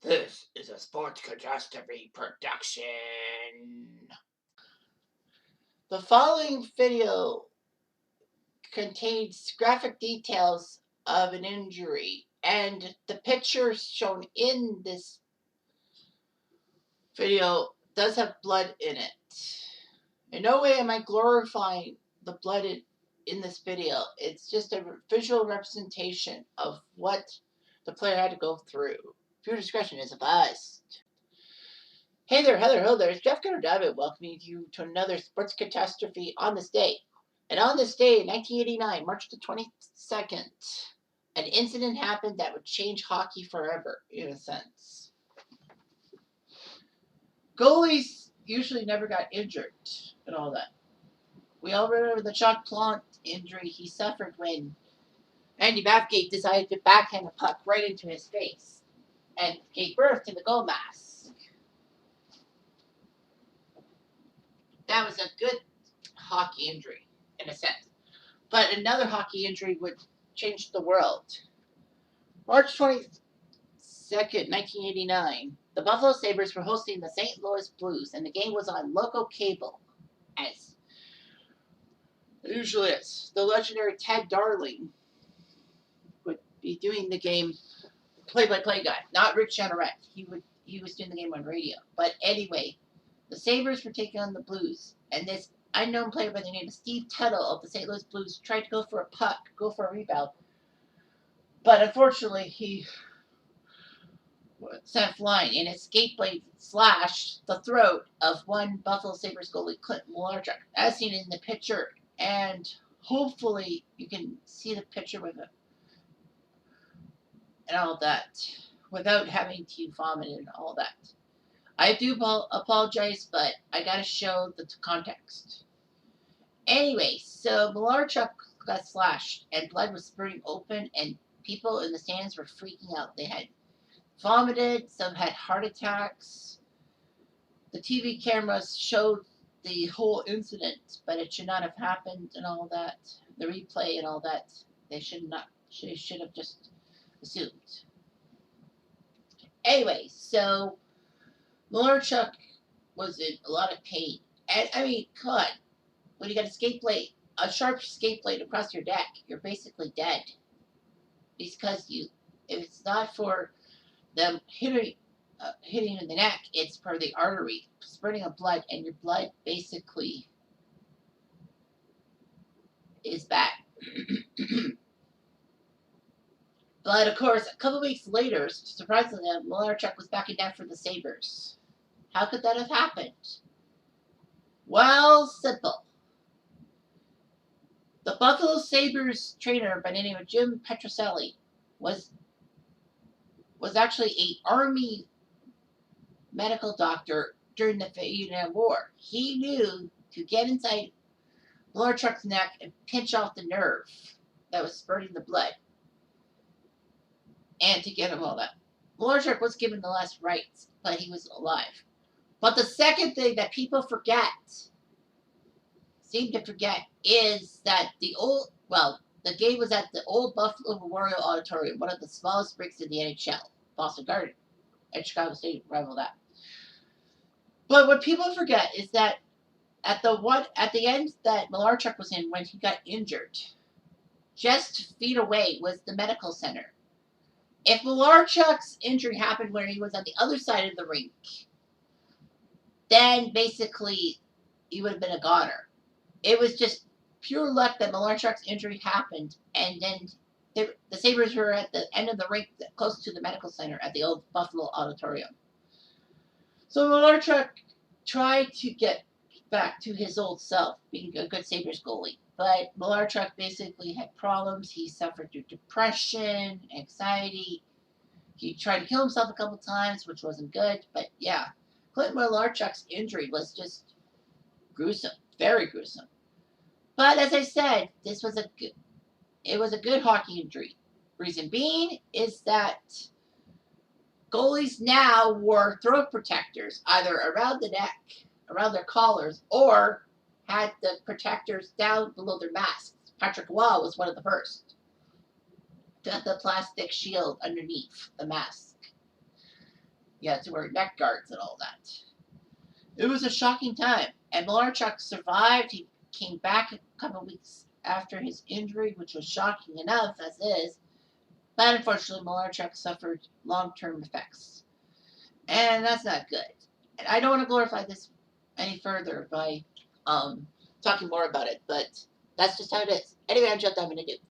This is a Sports Catastrophe production. The following video contains graphic details of an injury, and the picture shown in this video does have blood in it. In no way am I glorifying the blood in this video. It's just a visual representation of what the player had to go through. Viewer discretion is advised. Hey there, hello there, it's Jeff David welcoming you to another Sports Catastrophe on this day. And on this day in 1989, March the 22nd, an incident happened that would change hockey forever, in a sense. Goalies usually never got injured and all that. We all remember the Chuck Plant injury he suffered when Andy Bathgate decided to backhand a puck right into his face and gave birth to the goal mask. That was a good hockey injury, in a sense. But another hockey injury would change the world. March 22nd, 1989, the Buffalo Sabres were hosting the St. Louis Blues, and the game was on local cable, as it usually is. The legendary Ted Darling would be doing the game play-by-play guy, not Rick Jeanneret. He was doing the game on radio. But anyway, the Sabres were taking on the Blues, and this unknown player by the name of Steve Tuttle of the St. Louis Blues tried to go for a puck, go for a rebound, but unfortunately he sent flying, and his skate blade slashed the throat of one Buffalo Sabres goalie, Clint Malarchuk, as seen in the picture, and hopefully you can see the picture with it and all that without having to vomit and all that. I do apologize, but I gotta show the context. Anyway, so Malarchuk got slashed and blood was spurting open, and people in the stands were freaking out. They had vomited, some had heart attacks. The TV cameras showed the whole incident, but it should not have happened and all that. The replay and all that, they should have just assumed. Anyway, so Malarchuk was in a lot of pain. And I mean, God, when you got a sharp skate blade across your neck, you're basically dead. Because if it's not for them hitting in the neck, it's for the artery spurting of blood, and your blood basically is bad. But of course, a couple weeks later, surprisingly, Malarchuk was back in net for the Sabres. How could that have happened? Well, simple. The Buffalo Sabres trainer by the name of Jim Petrocelli was actually an Army medical doctor during the Vietnam War. He knew to get inside Malarchuk's neck and pinch off the nerve that was spurting the blood, and to get him all that. Malarchuk was given the last rites, but he was alive. But the second thing that people seem to forget, is that the game was at the old Buffalo Memorial Auditorium, one of the smallest rinks in the NHL, Boston Garden, and Chicago State rival that. But what people forget is that at the end that Malarchuk was in when he got injured, just feet away was the medical center. If Malarchuk's injury happened when he was on the other side of the rink, then basically he would have been a goner. It was just pure luck that Malarchuk's injury happened, and then the Sabres were at the end of the rink, close to the medical center at the old Buffalo Auditorium. So Malarchuk tried to get back to his old self, being a good Sabres goalie. But Malarchuk basically had problems. He suffered through depression, anxiety. He tried to kill himself a couple times, which wasn't good. But yeah, Clint Malarchuk's injury was just gruesome, very gruesome. But as I said, it was a good hockey injury. Reason being is that goalies now wore throat protectors, either around the neck, around their collars, or had the protectors down below their masks. Patrick Roy was one of the first to have the plastic shield underneath the mask. Yeah, to wear neck guards and all that. It was a shocking time, and Malarchuk survived. He came back a couple weeks after his injury, which was shocking enough as is. But unfortunately, Malarchuk suffered long-term effects, and that's not good. And I don't want to glorify this any further by talking more about it, but that's just how it is. Anyway, I'm Jill Diamond.